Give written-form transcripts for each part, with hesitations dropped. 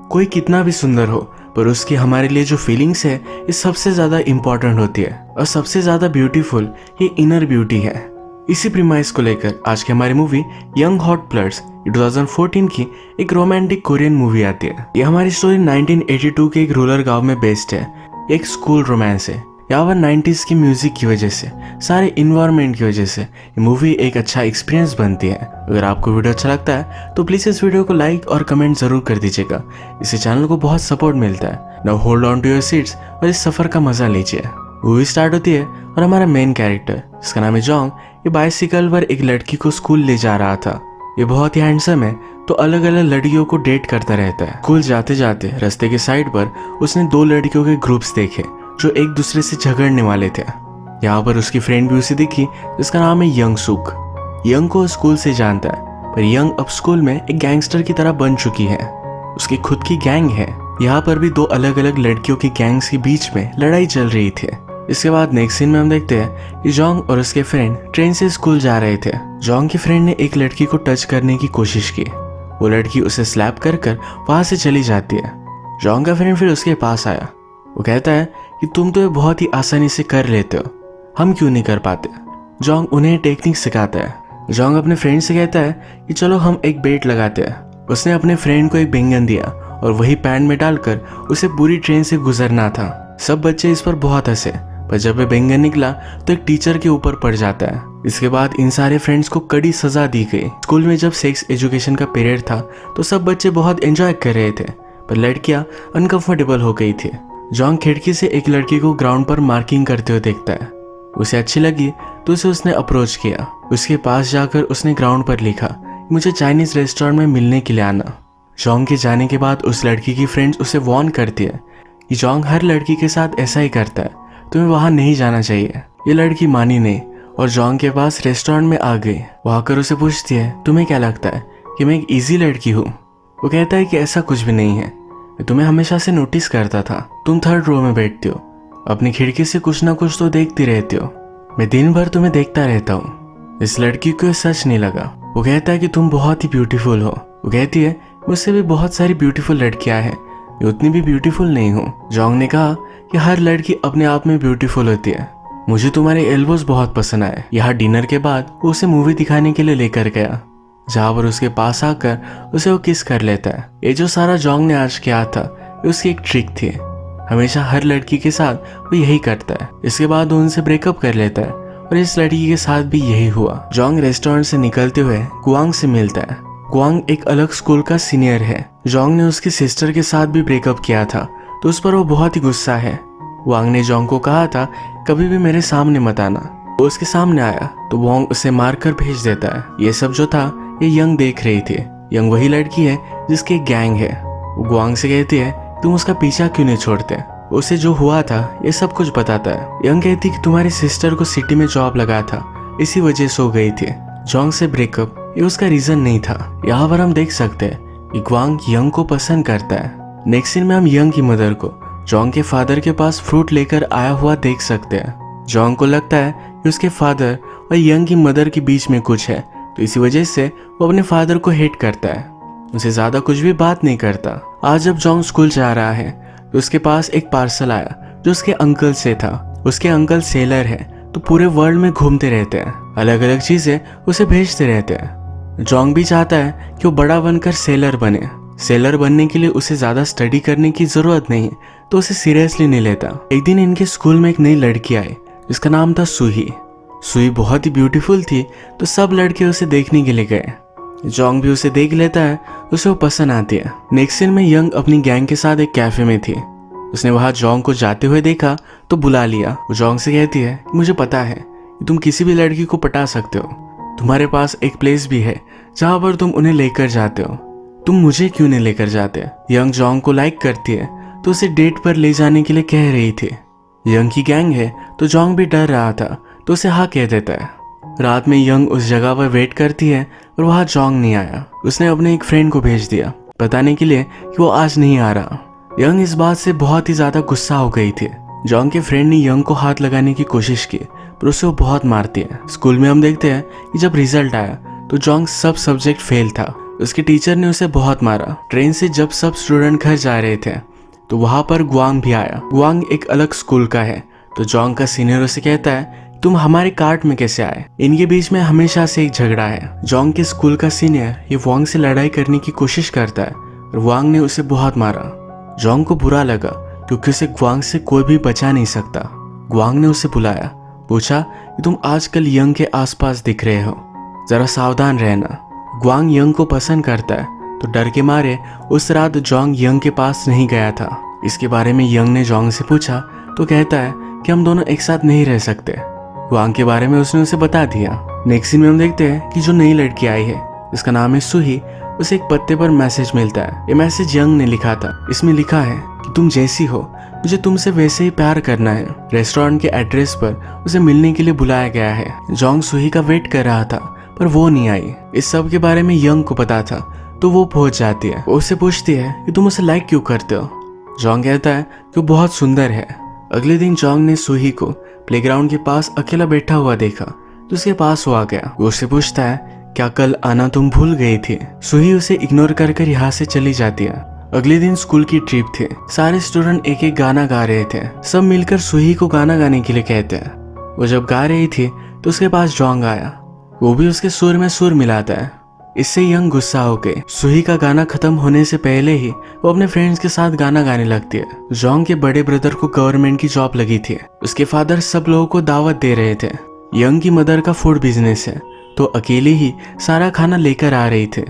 कोई कितना भी सुंदर हो, पर उसकी हमारे लिए जो फीलिंग्स है ये सबसे ज़्यादा इम्पोर्टेंट होती है और सबसे ज़्यादा ब्यूटीफुल ये इनर ब्यूटी है। इसी प्रीमाइस को लेकर आज की हमारी मूवी यंग हॉट ब्लड्स 2014 की एक रोमांटिक कोरियन मूवी आती है। ये हमारी स्टोरी 1982 के एक रूरल गांव में बेस्ड है। एक स्कूल रोमांस है। यहाँ पर 90s की म्यूजिक की वजह से, सारे इन्वायरमेंट की वजह से ये मूवी एक अच्छा एक्सपीरियंस बनती है। अगर आपको वीडियो अच्छा लगता है तो प्लीज़ इस वीडियो को लाइक और कमेंट जरूर कर दीजिएगा। इससे चैनल को बहुत सपोर्ट मिलता है। Now hold on to your seats और इस सफर का मजा लीजिए। मूवी स्टार्ट होती है और हमारा मेन कैरेक्टर जिसका नाम है जोंग, ये बाइसिकल पर एक लड़की को स्कूल ले जा रहा था। ये बहुत ही हैंडसम है तो अलग अलग लड़कियों को डेट करता रहता है। स्कूल जाते जाते रास्ते के साइड पर उसने 2 लड़कियों के ग्रुप्स देखे जो एक दूसरे से झगड़ने वाले थे। यहाँ पर उसकी फ्रेंड भी उसे दिखी जिसका नाम है यंग सुक। यंग को स्कूल से जानता है पर यंग अब स्कूल में एक गैंगस्टर की तरह बन चुकी है। उसकी खुद की गैंग है। यहाँ पर भी 2 अलग अलग लड़कियों की गैंग्स के बीच में लड़ाई चल रही थी। इसके बाद नेक्स्ट सीन में हम देखते हैं कि जोंग और उसके फ्रेंड ट्रेन से स्कूल जा रहे थे। जोंग की फ्रेंड ने एक लड़की को टच करने की कोशिश की। वो लड़की उसे स्लैप कर वहां से चली जाती है। जोंग का फ्रेंड फिर उसके पास आया। वो कहता है कि तुम तो ये बहुत ही आसानी से कर लेते हो, हम क्यों नहीं कर पाते। जोंग उन्हें टेक्निक सिखाता है। जोंग अपने फ्रेंड से कहता है कि चलो हम एक बेट लगाते हैं। उसने अपने फ्रेंड को एक बेंगन दिया और वही पैन में डालकर उसे पूरी ट्रेन से गुजरना था। सब बच्चे इस पर बहुत हंसे, पर जब वह बेंगन निकला तो एक टीचर के ऊपर पड़ जाता है। इसके बाद इन सारे फ्रेंड्स को कड़ी सजा दी गई। स्कूल में जब सेक्स एजुकेशन का पीरियड था तो सब बच्चे बहुत एंजॉय कर रहे थे, पर लड़कियां अनकंफर्टेबल हो गई थी। जोंग खिड़की से एक लड़की को ग्राउंड पर मार्किंग करते हुए देखता है। उसे अच्छी लगी तो उसे उसने अप्रोच किया। उसके पास जाकर उसने ग्राउंड पर लिखा, मुझे चाइनीज रेस्टोरेंट में मिलने के लिए आना। जोंग के जाने के बाद उस लड़की की फ्रेंड्स उसे वार्न करती है कि जोंग हर लड़की के साथ ऐसा ही करता है, तुम्हें वहां नहीं जाना चाहिए। ये लड़की मानी नहीं और जोंग के पास रेस्टोरेंट में आ गई। वहां कर उसे पूछती है, तुम्हें क्या लगता है कि मैं एक इजी लड़की हूँ? वो कहता है कि ऐसा कुछ भी नहीं है, मैं तुम्हें हमेशा से नोटिस करता था। तुम 3rd रो में बैठती हो, अपनी खिड़की से कुछ ना कुछ तो देखती रहती हो। मैं दिन भर तुम्हें देखता रहता हूँ। इस लड़की को सच नहीं लगा। वो कहता है कि तुम बहुत ही ब्यूटीफुल हो। वो कहती है मुझसे भी बहुत सारी ब्यूटीफुल लड़कियां हैं, मैं उतनी भी ब्यूटीफुल नहीं हूँ। जोंग ने कहा कि हर लड़की अपने आप में ब्यूटीफुल होती है। मुझे तुम्हारे एल्बोज बहुत पसंद आए। यहाँ डिनर के बाद वो उसे मूवी दिखाने के लिए लेकर गया, जहाँ पर उसके पास आकर उसे वो किस कर लेता है। ये जो सारा जोंग ने आज किया था ये उसकी एक ट्रिक थी। हमेशा हर लड़की के साथ वो यही करता है। इसके बाद वो उनसे ब्रेकअप कर लेता है और इस लड़की के साथ भी यही हुआ। जोंग रेस्टोरेंट से निकलते हुए गुआंग से मिलता है। गुआंग एक अलग स्कूल का सीनियर है। जोंग ने उसकी सिस्टर के साथ भी ब्रेकअप किया था तो उस पर वो बहुत ही गुस्सा है। वांग ने जोंग को कहा था कभी भी मेरे सामने मत आना। वो उसके सामने आया तो वांग उसे मारकर भेज देता है। ये सब जो था ये यंग देख रही थी। यंग वही लड़की है जिसकी एक गैंग है। वो गुआंग से कहती है तुम उसका पीछा क्यों नहीं छोड़ते। उसे जो हुआ था ये सब कुछ बताता है। यंग कहती कि तुम्हारी सिस्टर को सिटी में जॉब लगा था, इसी वजह से हो गई थी। जोंग से ब्रेकअप ये उसका रीजन नहीं था। यहाँ पर हम देख सकते हैं कि गुआंग यंग को पसंद करता है। नेक्स्ट सीन में हम यंग की मदर को जोंग के फादर के पास फ्रूट लेकर आया हुआ देख सकते हैं। जोंग को लगता है कि उसके फादर और यंग की मदर के बीच में कुछ है, तो इसी वजह से वो अपने फादर को हेट करता है। उसे ज्यादा कुछ भी बात नहीं करता। आज जब जोंग स्कूल जा रहा है तो उसके पास एक पार्सल आया जो उसके अंकल से था। उसके अंकल सेलर है तो पूरे वर्ल्ड में घूमते रहते हैं, अलग अलग चीजें उसे भेजते रहते हैं। जोंग भी चाहता है कि वो बड़ा बनकर सेलर बने। सेलर बनने के लिए उसे ज्यादा स्टडी करने की जरूरत नहीं, तो उसे सीरियसली नहीं लेता। एक दिन इनके स्कूल में एक नई लड़की आई जिसका नाम था सुही। सुही बहुत ही ब्यूटीफुल थी तो सब लड़के उसे देखने के लिए गए। जोंग भी उसे देख लेता है, उसे वो पसंद आती है। नेक्स्ट सीन में यंग अपनी गैंग के साथ एक कैफे में थी। उसने वहां जोंग को जाते हुए देखा तो बुला लिया। वो जोंग से कहती है मुझे पता है कि तुम किसी भी लड़की को पटा सकते हो, तुम्हारे पास एक प्लेस भी है जहाँ पर तुम उन्हें लेकर जाते हो, तुम मुझे क्यों नहीं लेकर जाते। यंग जोंग को लाइक करती है तो उसे डेट पर ले जाने के लिए कह रही थी। यंग की गैंग है तो जोंग भी डर रहा था तो उसे हाँ कह देता है। रात में यंग उस जगह पर वेट करती है और वहां जोंग नहीं आया। उसने अपने एक फ्रेंड को भेज दिया बताने के लिए कि वो आज नहीं आ रहा। यंग इस बात से बहुत ही ज्यादा गुस्सा हो गई थी। जोंग के फ्रेंड ने यंग को हाथ लगाने की कोशिश की पर उसे वो बहुत मारती है। स्कूल में हम देखते हैं कि जब रिजल्ट आया तो जोंग सब सब्जेक्ट फेल था। उसके टीचर ने उसे बहुत मारा। ट्रेन से जब सब स्टूडेंट घर जा रहे थे तो वहां पर ग्वांग भी आया। ग्वांग एक अलग स्कूल का है, तो जोंग का सीनियर उसे कहता है तुम हमारे कार्ट में कैसे आए। इनके बीच में हमेशा से एक झगड़ा है। जोंग के स्कूल का सीनियर ये वांग से लड़ाई करने की कोशिश करता है और वांग ने उसे बहुत मारा। जोंग को बुरा लगा क्योंकि उसे ग्वांग से कोई भी बचा नहीं सकता। ग्वांग ने उसे बुलाया, पूछा कि तुम आजकल यंग के आसपास दिख रहे हो, जरा सावधान रहना। ग्वांग यंग को पसंद करता है, तो डर के मारे उस रात जोंग यंग के पास नहीं गया था। इसके बारे में यंग ने जोंग से पूछा तो कहता है कि हम दोनों एक साथ नहीं रह सकते। ग्वांग के बारे में उसने उसे बता दिया। नेक्स्ट सीन में हम देखते हैं कि जो नई लड़की आई है, इसका नाम है सुही, उसे एक पत्ते पर मैसेज मिलता है। ये मैसेज यंग ने लिखा था। इसमें लिखा है कि तुम जैसी हो मुझे तुमसे वैसे ही प्यार करना है। रेस्टोरेंट के एड्रेस पर उसे मिलने के लिए बुलाया गया है। जोंग सुही का वेट कर रहा था पर वो नहीं आई। इस सब के बारे में यंग को पता था, तो वो पहुंच जाती है। वो उससे पूछती है कि तुम उसे लाइक क्यों करते हो। जोंग कहता है कि वो बहुत सुंदर है। अगले दिन जोंग ने सुही को प्लेग्राउंड के पास अकेला बैठा हुआ देखा, तो उसके पास वो आ गया। वो उससे पूछता है क्या कल आना तुम भूल गई थी। सुही उसे इग्नोर कर यहाँ से चली जाती है। अगले दिन स्कूल की ट्रिप थी। सारे स्टूडेंट एक एक गाना गा रहे थे। सब मिलकर सुही को गाना गाने के लिए कहते हैं। वो जब गा रही थी तो उसके पास जोंग आया। वो भी उसके सुर में सुर मिलाता है। इससे यंग गुस्सा होके सुही का गाना खत्म होने से पहले ही वो अपने फ्रेंड्स के साथ गाना गाने लगती है। जोंग के बड़े ब्रदर को गवर्नमेंट की जॉब लगी थी। उसके फादर सब लोगों को दावत दे रहे थे। यंग की मदर का फूड बिजनेस है, तो अकेले ही सारा खाना लेकर आ रही थी।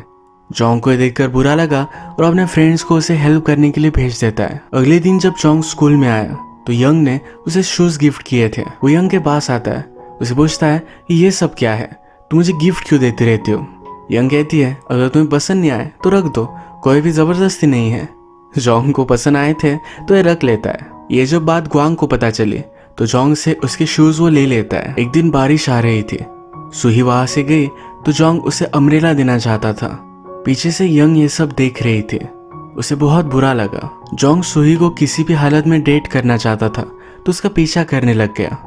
जोंग को देखकर बुरा लगा और अपने फ्रेंड्स को उसे हेल्प करने के लिए भेज देता है। अगले दिन जब जोंग स्कूल में आया तो यंग ने उसे शूज गिफ्ट किए थे। वो यंग के पास आता है, उसे पूछता है कि ये सब क्या है, तुम मुझे गिफ्ट क्यों देती रहती हो। यंग कहती है अगर तुम्हें पसंद नहीं आए तो रख दो, कोई भी जबरदस्ती नहीं है। जोंग को पसंद आए थे तो ये रख लेता है। ये जब बात ग्वांग को पता चली तो जोंग से उसके शूज वो ले लेता है। एक दिन बारिश आ रही थी। सुही वहां से गई तो जोंग उसे अम्ब्रेला देना चाहता था। पीछे से यंग ये सब देख रही थी। उसे बहुत बुरा लगा। जोंग सुही को किसी भी हालत में डेट करना चाहता था, तो उसका पीछा करने लग गया।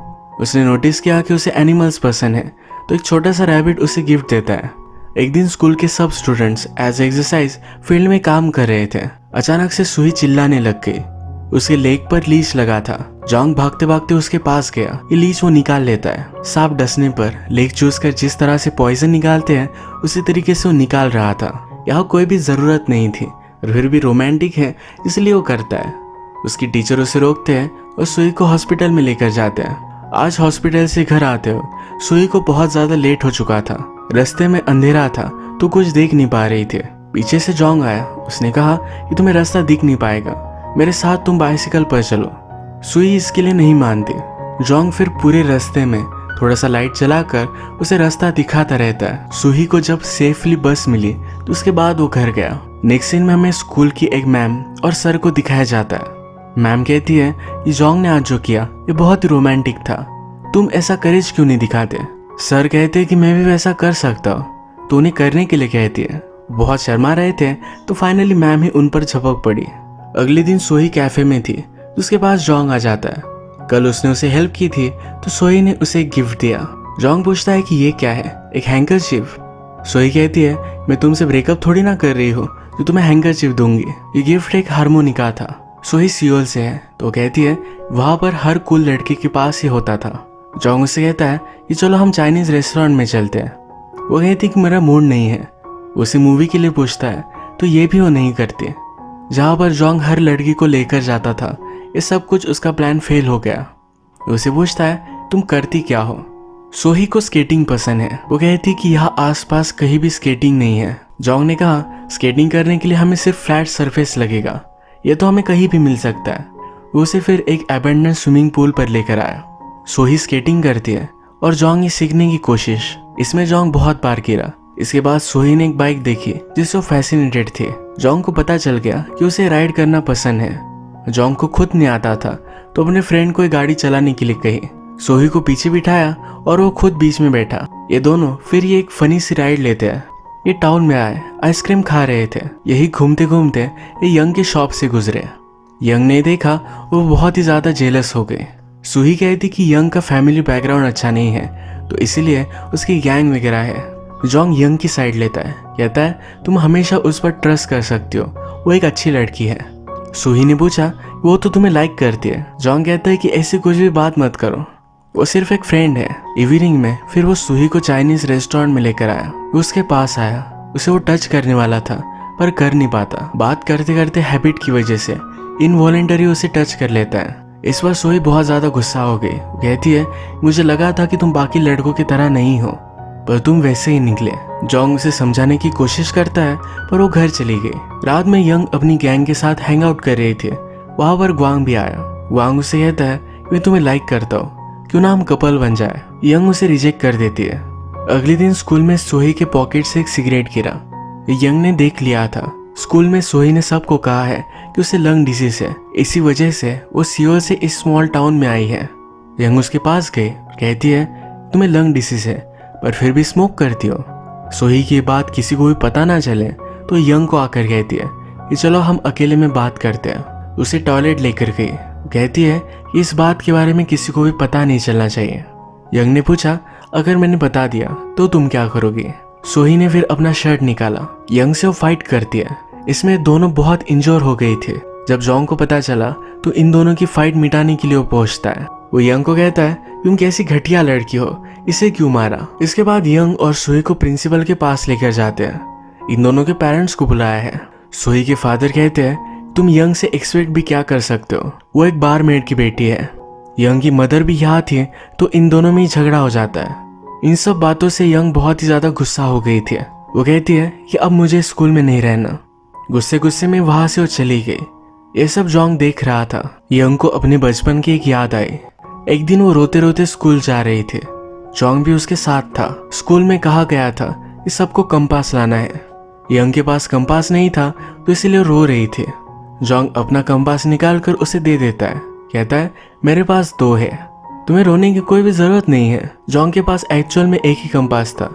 उसने नोटिस किया कि उसे एनिमल्स पसंद है, तो एक छोटा सा रैबिट उसे गिफ्ट देता है। एक दिन स्कूल के सब स्टूडेंट्स एज एक्सरसाइज फील्ड में काम कर रहे थे। अचानक से सुही चिल्लाने लग गई। उसके लेग पर लीच लगा था। जोंग भागते भागते उसके पास गया। ये लीच वो निकाल लेता है। सांप डसने पर लेग चूस कर जिस तरह से पॉइजन निकालते हैं उसी तरीके से वो निकाल रहा था। यहाँ कोई भी जरूरत नहीं थी और फिर भी रोमांटिक है इसलिए वो करता है। उसकी टीचर उसे रोकते हैं और सुही को हॉस्पिटल में लेकर जाते हैं। आज हॉस्पिटल से घर आते हो सुही को बहुत ज्यादा लेट हो चुका था। रास्ते में अंधेरा था तो कुछ देख नहीं पा रही थी। पीछे से जोंग आया। उसने कहा कि तुम्हें रास्ता दिख नहीं पाएगा, मेरे साथ तुम बाइसिकल पर चलो। सुही इसके लिए नहीं मानती। जोंग फिर पूरे रास्ते में थोड़ा सा लाइट जलाकर उसे रास्ता दिखाता रहता है। सुही को जब सेफली बस मिली तो उसके बाद वो घर गया। नेक्स्ट सीन में हमें स्कूल की एक मैम और सर को दिखाया जाता है। मैम कहती है कि जोंग ने आज जो किया ये बहुत ही रोमांटिक था, तुम ऐसा करेज क्यों नहीं दिखाते। सर कहते हैं कि मैं भी वैसा कर सकता हूँ, तो उन्हें करने के लिए कहती है। बहुत शर्मा रहे थे तो फाइनली मैम ही उन पर झपक पड़ी। अगले दिन सोही कैफे में थी तो उसके पास जोंग आ जाता है। कल उसने उसे हेल्प की थी तो सोही ने उसे एक गिफ्ट दिया। जोंग पूछता है कि ये क्या है, एक हैंकरचीफ। सोही कहती है मैं तुमसे ब्रेकअप थोड़ी ना कर रही हूँ जो तुम्हें हैंकरचीफ दूंगी। ये गिफ्ट एक हारमोनिका था। सोही सियोल से है तो कहती है वहां पर हर कूल लड़की के पास ही होता था। जोंग उससे कहता है कि चलो हम चाइनीज रेस्टोरेंट में चलते हैं। वो कहती कि मेरा मूड नहीं है। उसे मूवी के लिए पूछता है तो ये भी वो नहीं करती। जहाँ पर जोंग हर लड़की को लेकर जाता था ये सब कुछ उसका प्लान फेल हो गया। उसे पूछता है तुम करती क्या हो। सोही को स्केटिंग पसंद है। वो कहती कि यहाँ आसपास कहीं भी स्केटिंग नहीं है। जोंग ने कहा स्केटिंग करने के लिए हमें सिर्फ फ्लैट सरफेस लगेगा, ये तो हमें कहीं भी मिल सकता है। वो उसे फिर एक अबैंडन स्विमिंग पूल पर लेकर आया। सोही स्केटिंग करती है और जोंग ये सीखने की कोशिश। इसमें जोंग बहुत बार गिरा। इसके बाद सोही ने एक बाइक देखी जिससे वो फैसिनेटेड थी। जोंग को पता चल गया कि उसे राइड करना पसंद है। जोंग को खुद नहीं आता था तो अपने फ्रेंड को एक गाड़ी चलाने के लिए कही। सोही को पीछे बिठाया और वो खुद बीच में बैठा। ये दोनों फिर ये एक फनी सी राइड लेते हैं। ये टाउन में आए, आइसक्रीम खा रहे थे। यही घूमते घूमते ये यंग के शॉप से गुजरे। यंग ने देखा वो बहुत ही ज्यादा जेलस हो गए। सुही कहती कि यंग का फैमिली बैकग्राउंड अच्छा नहीं है तो इसीलिए उसकी गैंग वगैरह है। जोंग यंग की साइड लेता है, कहता है तुम हमेशा उस पर ट्रस्ट कर सकती हो, वो एक अच्छी लड़की है। सूही ने पूछा वो तो तुम्हें लाइक करती है। जोंग कहता है कि ऐसी कुछ भी बात मत करो, वो सिर्फ एक फ्रेंड है। इवनिंग में फिर वो सूही को चाइनीज रेस्टोरेंट में लेकर आया। वो उसके पास आया, उसे वो टच करने वाला था पर कर नहीं पाता। बात करते करते हैबिट की वजह से इनवॉलेंटरी उसे टच कर लेता है। इस बार सूही बहुत ज्यादा गुस्सा हो गई। कहती है मुझे लगा था कि तुम बाकी लड़कों की तरह नहीं हो, पर तुम वैसे ही निकले। जोंग उसे समझाने की कोशिश करता है पर वो घर चली गई। रात में यंग अपनी गैंग के साथ हैंग आउट कर रहे थे। वहां पर ग्वांग भी आया। ग्वांग उसे कहता है मैं तुम्हें लाइक करता हूँ, क्यों ना हम कपल बन जाए। यंग उसे रिजेक्ट कर देती है। अगले दिन स्कूल में सोही के पॉकेट से एक सिगरेट गिरा। यंग ने देख लिया था। स्कूल में सोही ने सबको कहा है कि उसे लंग डिजीज है, इसी वजह से वो सियोल से इस स्मॉल टाउन में आई है। यंग उसके पास गई, कहती है तुम्हें लंग डिजीज है पर फिर भी स्मोक करती हो। सोही की बात किसी को भी पता ना चले तो यंग को आकर कहती है कि चलो हम अकेले में बात करते हैं। उसे टॉयलेट लेकर गई। कहती है कि इस बात के बारे में किसी को भी पता नहीं चलना चाहिए। यंग ने पूछा अगर मैंने बता दिया तो तुम क्या करोगी। सोही ने फिर अपना शर्ट निकाला। यंग से वो फाइट करती है। इसमें दोनों बहुत इंजोर हो गए थे। जब जोंग को पता चला तो इन दोनों की फाइट मिटाने के लिए वो पहुंचता है। वो यंग को कहता है तुम कैसी घटिया लड़की हो, इसे क्यों मारा। इसके बाद यंग और सोही को प्रिंसिपल के पास लेकर जाते हैं। इन दोनों के पेरेंट्स को बुलाया है। सोही के फादर कहते हैं तुम यंग से एक्सपेक्ट भी क्या कर सकते हो, वो एक बारमेड की बेटी है। यंग की मदर भी यहाँ थी तो इन दोनों में ही झगड़ा हो जाता है। इन सब बातों से यंग बहुत ही ज्यादा गुस्सा हो गई थी। वो कहती है कि अब मुझे स्कूल में नहीं रहना। गुस्से गुस्से में वहां से वो चली गई। ये सब जोंग देख रहा था। यंग को अपने बचपन की एक याद आई। एक दिन वो रोते रोते स्कूल जा रही थी। जोंग भी उसके साथ था। स्कूल में कहा गया था कि सबको कंपास लाना है। यंग के पास कंपास नहीं था तो इसलिए रो रही थी। जोंग अपना कंपास निकाल कर उसे दे देता है। कहता है मेरे पास 2 है, तुम्हें रोने की कोई भी जरूरत नहीं है। जोंग के पास एक्चुअल में एक ही कंपास था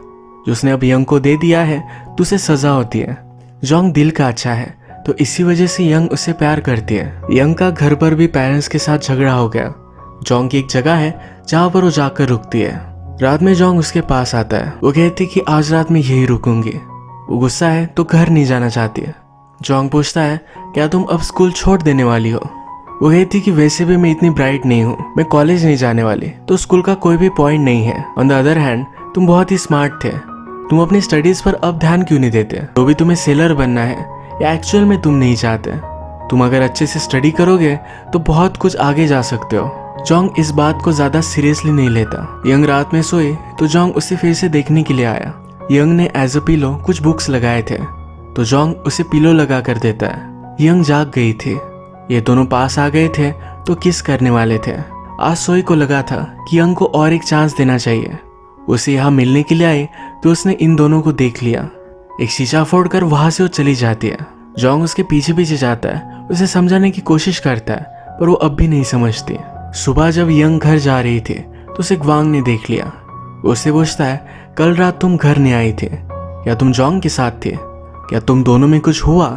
जो उसने अब यंग को दे दिया है तो उसे सजा होती है। जोंग दिल का अच्छा है तो इसी वजह से यंग उसे प्यार करती है। यंग का घर पर भी पेरेंट्स के साथ झगड़ा हो गया। जोंग की एक जगह है जहाँ पर वो जाकर रुकती है। रात में जोंग उसके पास आता है। वो कहती कि आज रात में यही रुकूंगी। वो गुस्सा है तो घर नहीं जाना चाहती है। जोंग पूछता है क्या तुम अब स्कूल छोड़ देने वाली हो। वो कहती कि वैसे भी मैं इतनी ब्राइट नहीं हूँ, मैं कॉलेज नहीं जाने वाली, तो स्कूल का कोई भी पॉइंट नहीं है। ऑन द अदर हैंड तुम बहुत ही स्मार्ट थे, तुम अपनी स्टडीज पर अब ध्यान क्यों नहीं देते। तो भी तुम्हें सेलर बनना है या एक्चुअल में तुम नहीं चाहते। तुम अगर अच्छे से स्टडी करोगे तो बहुत कुछ आगे जा सकते हो। जोंग इस बात को ज्यादा सीरियसली नहीं लेता। यंग रात में सोए तो जोंग उसे फिर से देखने के लिए आया। यंग ने एज अ पिलो कुछ बुक्स लगाए थे तो जोंग उसे पिलो लगा कर देता है। यंग जाग गई थी। ये दोनों पास आ गए थे तो किस करने वाले थे। आज सोई को लगा था कि यंग को और एक चांस देना चाहिए। उसे यहाँ मिलने के लिए आई तो उसने इन दोनों को देख लिया। एक शीशा फोड़कर वहां से वो चली जाती है। जोंग उसके पीछे पीछे जाता है, उसे समझाने की कोशिश करता है पर वो अब भी नहीं समझती। सुबह जब यंग घर जा रही थी तो उसे ग्वांग ने देख लिया। उससे पूछता है कल रात तुम घर नहीं आई थी, क्या तुम जोंग के साथ थे, क्या तुम दोनों में कुछ हुआ।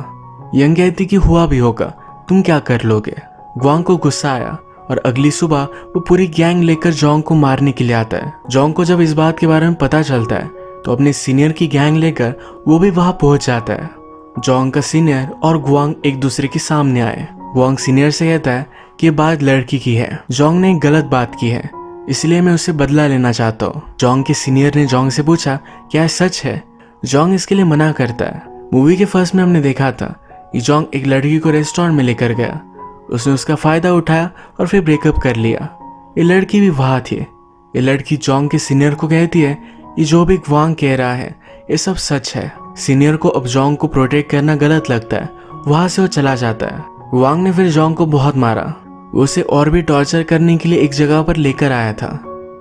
यंग कहती कि हुआ भी होगा, तुम क्या कर लोगे। ग्वांग को गुस्सा आया और अगली सुबह वो पूरी गैंग लेकर जोंग को मारने के लिए आता है। जोंग को जब इस बात के बारे में पता चलता है तो अपने सीनियर की गैंग लेकर वो भी वहां पहुंच जाता है। जोंग का सीनियर और ग्वांग एक दूसरे के सामने आए। ग्वांग सीनियर से कहता है कि ये बात लड़की की है, जोंग ने एक गलत बात की है, इसलिए मैं उससे बदला लेना चाहता हूँ। जोंग के सीनियर ने जोंग से पूछा क्या सच है। जोंग इसके लिए मना करता है। मूवी के फर्स्ट में हमने देखा था कि जोंग एक लड़की को रेस्टोरेंट में लेकर गया, उसने उसका फायदा उठाया और फिर ब्रेकअप कर लिया। ये लड़की भी वहां थी। ये लड़की जोंग के सीनियर को कहती है कि जो भी ग्वांग कह रहा है ये सब सच है। सीनियर को अब जोंग को प्रोटेक्ट करना गलत लगता है, वहां से वो चला जाता है। ग्वांग ने फिर जोंग को बहुत मारा। वो उसे और भी टॉर्चर करने के लिए एक जगह पर लेकर आया था।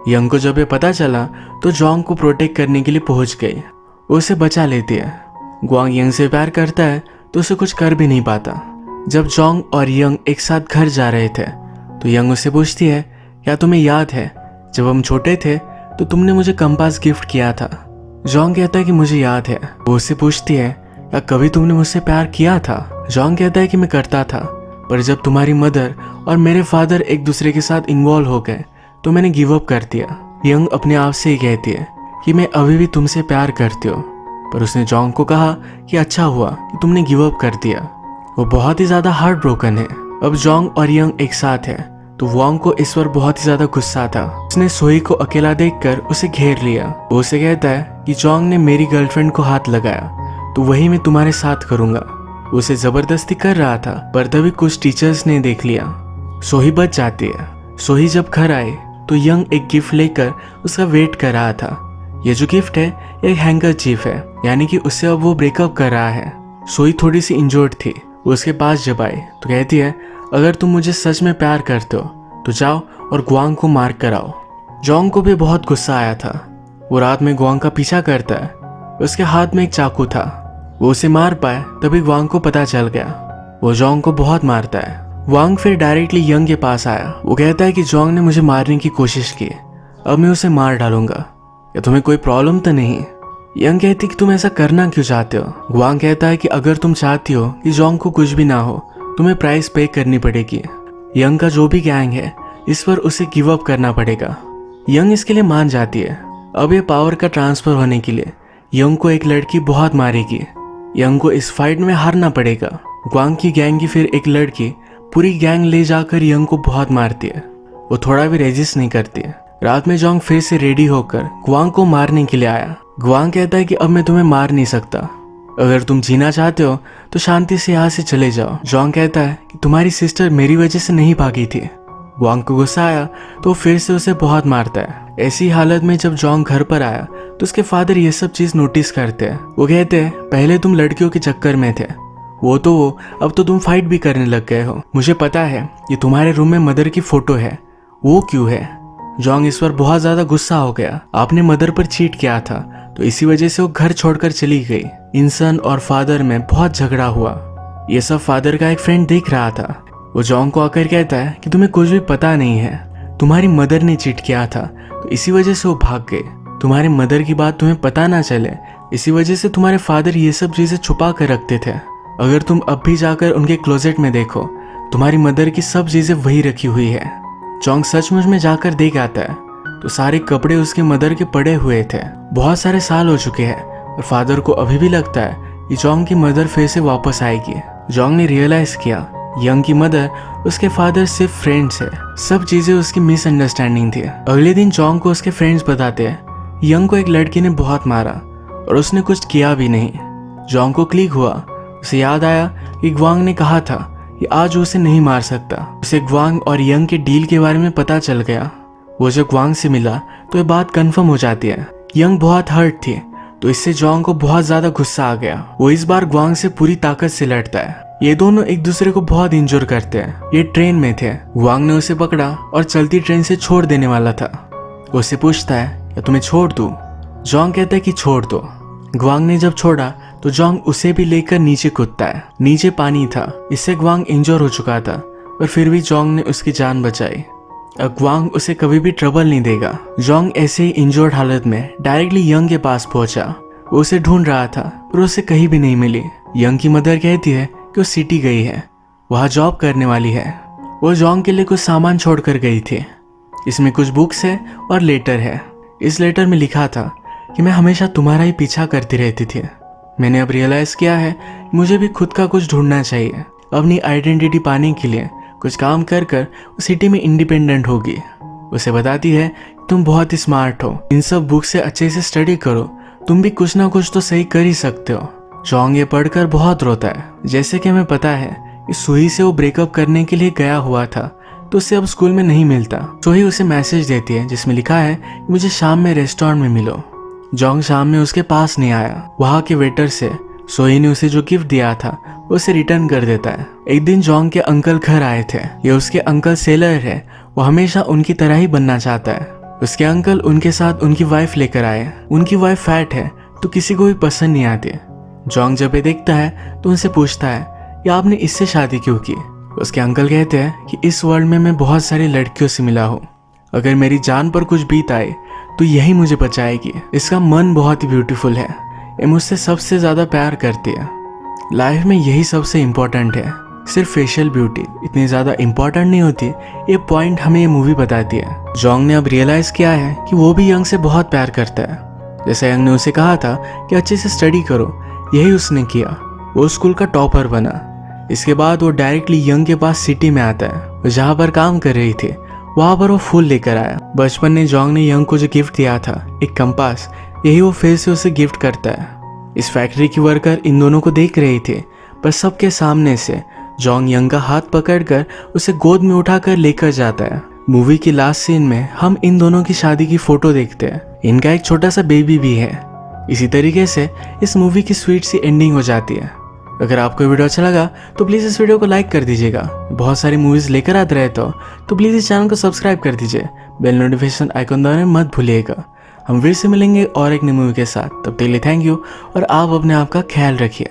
यंग को जब ये पता चला तो जोंग को प्रोटेक्ट करने के लिए पहुंच गई। वो उसे बचा लेती है। ग्वांग यंग से प्यार करता है तो उसे कुछ कर भी नहीं पाता। जब जोंग और यंग एक साथ घर जा रहे थे तो यंग उससे पूछती है क्या तुम्हें याद है जब हम छोटे थे तो तुमने मुझे कंपास गिफ्ट किया था। जोंग कहता है कि मुझे याद है। वो उससे पूछती है क्या कभी तुमने मुझसे प्यार किया था। जोंग कहता है कि मैं करता था, पर जब तुम्हारी मदर और मेरे फादर एक दूसरे के साथ इन्वॉल्व हो गए तो मैंने गिव अप कर दिया। यंग अपने आप से ही कहती है कि मैं अभी भी तुमसे प्यार करती हूँ, पर उसने जोंग को कहा कि अच्छा हुआ कि तुमने गिव अप कर दिया। वो बहुत ही ज़्यादा हार्ट ब्रोकन है। अब जोंग और यंग एक साथ है, तो वोंग को इस पर बहुत ही ज़्यादा गुस्सा था। उसने सोही को अकेला देखकर उसे घेर लिया। वो उसे कहता है कि जोंग ने मेरी गर्लफ्रेंड को हाथ लगाया तो वही मैं तुम्हारे साथ करूँगा। उसे ज़बरदस्ती कर रहा था, पर तभी कुछ टीचर्स ने देख लिया। सोही बच जाती है। सोही जब घर आए तो यंग एक गिफ्ट लेकर उसका वेट कर रहा था। ये जो गिफ्ट है एक हैंकरचीफ है, यानी कि उससे अब वो ब्रेकअप कर रहा है। सोही थोड़ी सी इंजर्ड थी। वो उसके पास जब आई तो कहती है अगर तुम मुझे सच में प्यार करते हो तो जाओ और ग्वांग को मार कर आओ। जोंग को भी बहुत गुस्सा आया था। वो रात में ग्वांग का पीछा करता है। उसके हाथ में एक चाकू था। वो उसे मार पाए तभी ग्वांग को पता चल गया। वो जोंग को बहुत मारता है। वांग फिर डायरेक्टली यंग के पास आया। वो कहता है कि जोंग ने मुझे मारने की कोशिश की, अब मैं उसे मार डालूंगा। क्या तुम्हें कोई प्रॉब्लम तो नहीं? यंग कहती कि तुम ऐसा करना क्यों चाहते हो? वांग कहता है कि अगर तुम चाहती हो कि जोंग को कुछ भी ना हो तुम्हें प्राइस पे करनी पड़ेगी। यंग का जो भी गैंग है इस पर उसे गिव अप करना पड़ेगा। यंग इसके लिए मान जाती है। अब ये पावर का ट्रांसफर होने के लिए यंग को एक लड़की बहुत मारेगी। यंग को इस फाइट में हारना पड़ेगा। ग्वांग की गैंग की फिर एक लड़की पूरी गैंग ले जाकर यंग को बहुत मारती है। वो थोड़ा भी रेजिस्ट नहीं करती है। रात में जोंग फिर से रेडी होकर ग्वांग को मारने के लिए आया। ग्वांग कहता है कि अब मैं तुम्हें मार नहीं सकता, अगर तुम जीना चाहते हो तो शांति से यहाँ से चले जाओ। जोंग कहता है कि तुम्हारी सिस्टर मेरी वजह से नहीं भागी थी। ग्वांग को गुस्सा आया तो फिर से उसे बहुत मारता है। ऐसी हालत में जब जोंग घर पर आया तो उसके फादर ये सब चीज नोटिस करते हैं। वो कहते हैं पहले तुम लड़कियों के चक्कर में थे, वो अब तो तुम फाइट भी करने लग गए हो। मुझे पता है ये तुम्हारे रूम में मदर की फोटो है, वो क्यों है? जोंग इस पर बहुत ज्यादा गुस्सा हो गया। आपने मदर पर चीट किया था तो इसी वजह से वो घर छोड़कर चली गई। इंसान और फादर में बहुत झगड़ा हुआ। ये सब फादर का एक फ्रेंड देख रहा था। वो जोंग को आकर कहता है कि तुम्हें कुछ भी पता नहीं है, तुम्हारी मदर ने चीट किया था तो इसी वजह से वो भाग गए। तुम्हारी मदर की बात तुम्हें पता ना चले, इसी वजह से तुम्हारे फादर ये सब चीजें छुपा कर रखते थे। अगर तुम अब भी जाकर उनके क्लोजेट में देखो तुम्हारी मदर की सब चीजें वही रखी हुई है। जोंग सचमुच में जाकर देख आता है तो सारे कपड़े उसके मदर के पड़े हुए थे। बहुत सारे साल हो चुके हैं और फादर को अभी भी लगता है कि जोंग की मदर फिर से वापस आएगी। जोंग ने रियलाइज किया यंग की मदर उसके फादर सिर्फ फ्रेंड्स है, सब चीजें उसकी मिसअंडरस्टैंडिंग थी। अगले दिन जोंग को उसके फ्रेंड्स बताते हैं यंग को एक लड़की ने बहुत मारा और उसने कुछ किया भी नहीं। जोंग को क्लिक हुआ। उसे याद आया कि ग्वांग ने कहा था कि आज उसे नहीं मार सकता। उसे ग्वांग और यंग के डील के बारे में पता चल गया। वो जब ग्वांग से मिला तो ये बात कंफर्म हो जाती है। यंग बहुत हर्ट थी तो इससे जोंग को बहुत ज्यादा गुस्सा आ गया। वो इस बार ग्वांग से पूरी ताकत से लड़ता है। ये दोनों एक दूसरे को बहुत इंजोर करते हैं। ये ट्रेन में थे। ग्वांग ने उसे पकड़ा और चलती ट्रेन से छोड़ देने वाला था। वो उससे पूछता है क्या तुम्हें छोड़ दूं? जोंग कहता है कि छोड़ दो। ग्वांग ने जब छोड़ा तो जोंग उसे भी लेकर नीचे कूदता है। नीचे पानी था, इससे ग्वांग इंजोर हो चुका था, पर फिर भी जोंग ने उसकी जान बचाई। अब ग्वांग उसे कभी भी ट्रबल नहीं देगा। जोंग ऐसे ही इंजोर्ड हालत में डायरेक्टली यंग के पास पहुंचा। वो उसे ढूंढ रहा था पर उसे कहीं भी नहीं मिली। यंग की मदर कहती है कि वो सिटी गई है, वहाँ जॉब करने वाली है। वो जोंग के लिए कुछ सामान छोड़कर गई थी। इसमें कुछ बुक्स है और लेटर है। इस लेटर में लिखा था कि मैं हमेशा तुम्हारा ही पीछा करती रहती थी। मैंने अब रियलाइज किया है मुझे भी खुद का कुछ ढूंढना चाहिए। अपनी आइडेंटिटी पाने के लिए कुछ काम कर कर उस सिटी में इंडिपेंडेंट होगी। उसे बताती है तुम बहुत ही स्मार्ट हो, इन सब बुक से अच्छे से स्टडी करो, तुम भी कुछ ना कुछ तो सही कर ही सकते हो। जोंग ये पढ़कर बहुत रोता है। जैसे कि हमें पता है कि सुही से वो ब्रेकअप करने के लिए गया हुआ था तो उसे अब स्कूल में नहीं मिलता। सुही उसे मैसेज देती है जिसमें लिखा है कि मुझे शाम में रेस्टोरेंट में मिलो। जोंग शाम में उसके पास नहीं आया। वहाँ के वेटर से सोही ने उसे जो गिफ्ट दिया था वो उसे रिटर्न कर देता है। एक दिन जोंग के अंकल घर आए थे। ये उसके अंकल सेलर है, वो हमेशा उनकी तरह ही बनना चाहता है। उसके अंकल उनके साथ उनकी वाइफ लेकर आए। उनकी वाइफ फैट है तो किसी को भी पसंद नहीं आती। जोंग जब ये देखता है तो उनसे पूछता है कि आपने इससे शादी क्यों की? उसके अंकल कहते हैं कि इस वर्ल्ड में मैं बहुत सारी लड़कियों से मिला हूँ, अगर मेरी जान पर कुछ बीत आए तो यही मुझे बचाएगी। इसका मन बहुत ही ब्यूटीफुल है, ये मुझसे सबसे ज्यादा प्यार करती है। लाइफ में यही सबसे इम्पोर्टेंट है। सिर्फ फेशियल ब्यूटी इतनी ज्यादा इम्पोर्टेंट नहीं होती, ये पॉइंट हमें ये मूवी बताती है। जोंग ने अब रियलाइज किया है कि वो भी यंग से बहुत प्यार करता है। जैसे यंग ने उसे कहा था कि अच्छे से स्टडी करो, यही उसने किया। वो स्कूल का टॉपर बना। इसके बाद वो डायरेक्टली यंग के पास सिटी में आता है। वो जहाँ पर काम कर रही थी वहाँ पर वो फूल लेकर आया। बचपन में जोंग ने यंग को जो गिफ्ट दिया था, एक कंपास, यही वो फिर से उसे गिफ्ट करता है। इस फैक्ट्री की वर्कर इन दोनों को देख रही थी, पर सबके सामने से जोंग यंग का हाथ पकड़कर उसे गोद में उठाकर लेकर जाता है। मूवी की लास्ट सीन में हम इन दोनों की शादी की फोटो देखते हैं। इनका एक छोटा सा बेबी भी है। इसी तरीके से इस मूवी की स्वीट सी एंडिंग हो जाती है। अगर आपको वीडियो अच्छा लगा तो प्लीज़ इस वीडियो को लाइक कर दीजिएगा। बहुत सारी मूवीज़ लेकर आते रहे तो प्लीज़ इस चैनल को सब्सक्राइब कर दीजिए। बेल नोटिफिकेशन आइकन दबाना मत भूलिएगा। हम फिर से मिलेंगे और एक नई मूवी के साथ। तब तक के लिए थैंक यू और आप अपने आप का ख्याल रखिए।